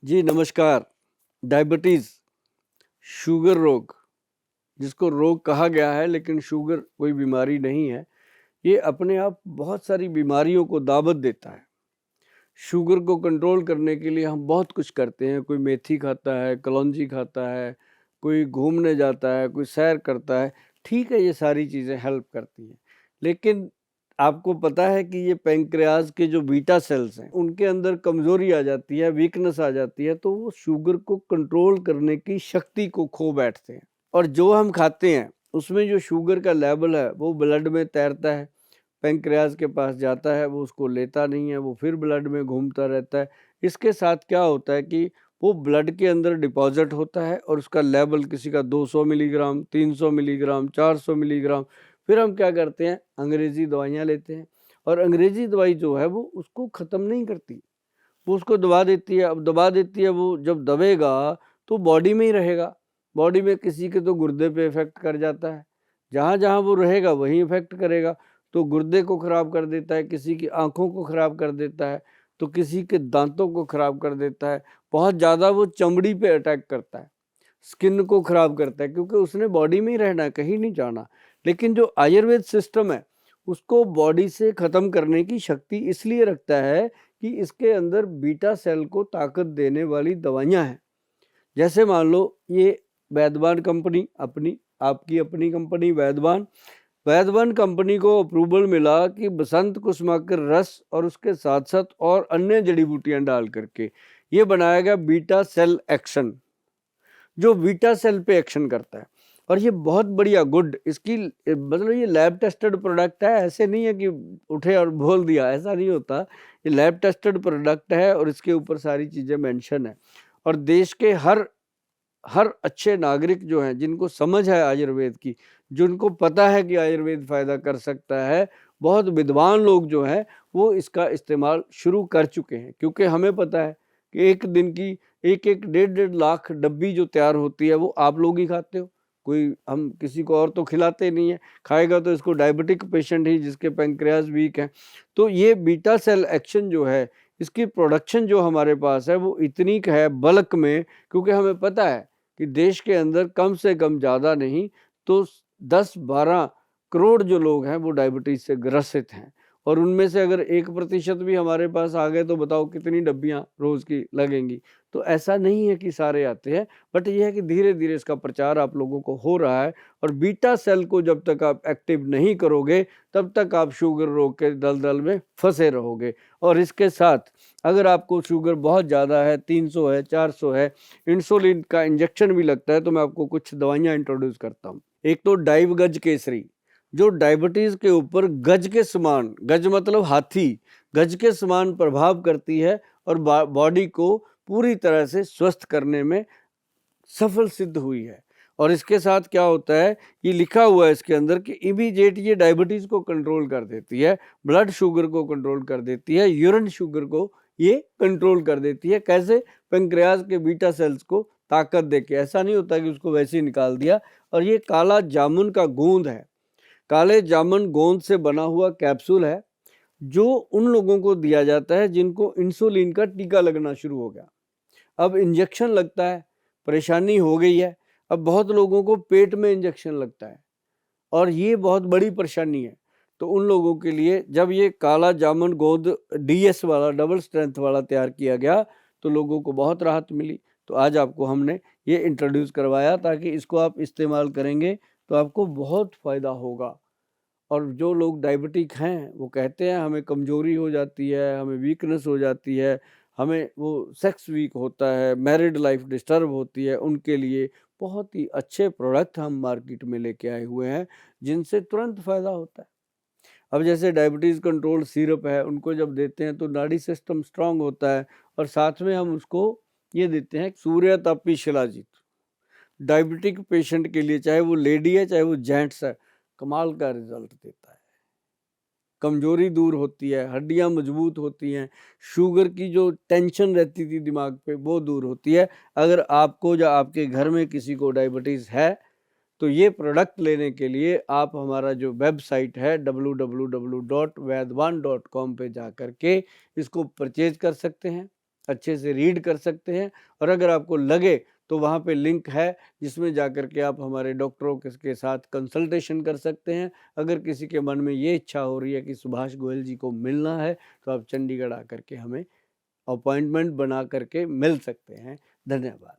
जी नमस्कार। Diabetes, sugar रोग, जिसको रोग कहा गया है लेकिन शुगर कोई बीमारी नहीं है। ये अपने आप बहुत सारी बीमारियों को दावत देता है। शुगर को कंट्रोल करने के लिए हम बहुत कुछ करते हैं। कोई मेथी खाता है, कलौंजी खाता है, कोई घूमने जाता है, कोई सैर करता है। ठीक है, ये सारी चीज़ें हेल्प करती हैं। लेकिन आपको पता है कि ये पैंक्रियाज़ के जो बीटा सेल्स हैं, उनके अंदर कमज़ोरी आ जाती है, वीकनेस आ जाती है, तो वो शुगर को कंट्रोल करने की शक्ति को खो बैठते हैं। और जो हम खाते हैं, उसमें जो शुगर का लेवल है, वो ब्लड में तैरता है। पैंक्रियाज़ के पास जाता है, वो उसको लेता नहीं है, वो फिर ब्लड में घूमता रहता है। इसके साथ क्या होता है कि वो ब्लड के अंदर डिपॉज़िट होता है और उसका लेवल किसी का 200 मिलीग्राम, 300 मिलीग्राम, 400 मिलीग्राम। फिर हम क्या करते हैं, अंग्रेज़ी दवाइयाँ लेते हैं और अंग्रेज़ी दवाई जो है वो उसको ख़त्म नहीं करती, वो उसको दबा देती है। अब दबा देती है, वो जब दबेगा तो बॉडी में ही रहेगा। बॉडी में किसी के तो गुर्दे पे इफ़ेक्ट कर जाता है, जहाँ-जहाँ वो रहेगा वहीं इफ़ेक्ट करेगा। तो गुर्दे को ख़राब कर देता है, किसी की आँखों को ख़राब कर देता है, तो किसी के दाँतों को ख़राब कर देता है। बहुत ज़्यादा वो चमड़ी पे अटैक करता है, स्किन को ख़राब करता है, क्योंकि उसने बॉडी में ही रहना है, कहीं नहीं जाना। लेकिन जो आयुर्वेद सिस्टम है, उसको बॉडी से ख़त्म करने की शक्ति इसलिए रखता है कि इसके अंदर बीटा सेल को ताकत देने वाली दवाइयाँ हैं। जैसे मान लो ये वैद्यवान कंपनी, अपनी आपकी अपनी कंपनी वैद्यवान कंपनी को अप्रूवल मिला कि बसंत कुसुमाकर रस और उसके साथ-साथ और अन्य जड़ी-बूटियाँ डाल करके ये बनाया गया बीटा सेल एक्शन, जो बीटा सेल पे एक्शन करता है। और ये बहुत बढ़िया गुड, इसकी मतलब ये लैब टेस्टेड प्रोडक्ट है, ऐसे नहीं है कि उठे और बोल दिया, ऐसा नहीं होता। ये लैब टेस्टेड प्रोडक्ट है और इसके ऊपर सारी चीज़ें मेंशन है। और देश के हर अच्छे नागरिक जो हैं, जिनको समझ है आयुर्वेद की, जिनको पता है कि आयुर्वेद फ़ायदा कर सकता है, बहुत विद्वान लोग जो हैं, वो इसका इस्तेमाल शुरू कर चुके हैं। क्योंकि हमें पता है कि एक दिन की 1-1, डेढ़-डेढ़ लाख डब्बी जो तैयार होती है, वो आप लोग ही खाते हो। कोई हम किसी को और तो खिलाते नहीं हैं, खाएगा तो इसको डायबिटिक पेशेंट ही, जिसके पैंक्रियाज़ वीक हैं। तो ये बीटा सेल एक्शन जो है, इसकी प्रोडक्शन जो हमारे पास है, वो इतनी क है बल्क में, क्योंकि हमें पता है कि देश के अंदर कम से कम ज़्यादा नहीं तो 10-12 करोड़ जो लोग हैं वो डायबिटीज़ से ग्रसित हैं। और उनमें से अगर 1% भी हमारे पास आ गए तो बताओ कितनी डब्बियाँ रोज़ की लगेंगी। तो ऐसा नहीं है कि सारे आते हैं, बट ये है कि धीरे-धीरे इसका प्रचार आप लोगों को हो रहा है। और बीटा सेल को जब तक आप एक्टिव नहीं करोगे, तब तक आप शुगर रोग के दलदल में फँसे रहोगे। और इसके साथ अगर आपको शुगर बहुत ज़्यादा है, 300 है, 400 है, इंसुलिन का इंजेक्शन भी लगता है, तो मैं आपको कुछ दवाइयाँ इंट्रोड्यूस करता हूँ। एक तो डाइव गज केसरी, जो डायबिटीज़ के ऊपर गज के समान, गज मतलब हाथी, गज के समान प्रभाव करती है और बॉडी को पूरी तरह से स्वस्थ करने में सफल सिद्ध हुई है। और इसके साथ क्या होता है, ये लिखा हुआ है इसके अंदर कि इमीडिएट ये डायबिटीज़ को कंट्रोल कर देती है, ब्लड शुगर को कंट्रोल कर देती है, यूरिन शुगर को ये कंट्रोल कर देती है। कैसे? पैंक्रियाज़ के बीटा सेल्स को ताकत देके। ऐसा नहीं होता कि उसको वैसे ही निकाल दिया। और ये काला जामुन का गोंद है, काले जामुन गोंद से बना हुआ कैप्सूल है, जो उन लोगों को दिया जाता है जिनको इंसुलिन का टीका लगना शुरू हो गया। अब इंजेक्शन लगता है, परेशानी हो गई है। अब बहुत लोगों को पेट में इंजेक्शन लगता है और ये बहुत बड़ी परेशानी है। तो उन लोगों के लिए जब ये काला जामुन गोंद डीएस वाला, डबल स्ट्रेंथ वाला तैयार किया गया, तो लोगों को बहुत राहत मिली। तो आज आपको हमने ये इंट्रोड्यूस करवाया, ताकि इसको आप इस्तेमाल करेंगे तो आपको बहुत फ़ायदा होगा। और जो लोग डायबिटिक हैं, वो कहते हैं हमें कमज़ोरी हो जाती है, हमें वीकनेस हो जाती है, हमें वो सेक्स वीक होता है, मैरिड लाइफ डिस्टर्ब होती है, उनके लिए बहुत ही अच्छे प्रोडक्ट हम मार्केट में लेके आए हुए हैं, जिनसे तुरंत फ़ायदा होता है। अब जैसे डायबिटीज़ कंट्रोल सिरप है, उनको जब देते हैं तो नाड़ी सिस्टम स्ट्रॉन्ग होता है। और साथ में हम उसको ये देते हैं सूर्यतापी शिलाजीत। डायबिटिक पेशेंट के लिए, चाहे वो लेडी है चाहे वो जेंट्स है, कमाल का रिजल्ट देता है। कमज़ोरी दूर होती है, हड्डियाँ मजबूत होती हैं, शुगर की जो टेंशन रहती थी दिमाग पे वो दूर होती है। अगर आपको या आपके घर में किसी को डायबिटीज़ है, तो ये प्रोडक्ट लेने के लिए आप हमारा जो वेबसाइट है www.vaidwan.com पे जा कर के इसको परचेज कर सकते हैं। अच्छे से रीड कर सकते हैं। और अगर आपको लगे तो वहाँ पे लिंक है जिसमें जाकर के आप हमारे डॉक्टरों के साथ कंसल्टेशन कर सकते हैं। अगर किसी के मन में ये इच्छा हो रही है कि सुभाष गोयल जी को मिलना है तो आप चंडीगढ़ आकर के हमें अपॉइंटमेंट बना करके मिल सकते हैं। धन्यवाद।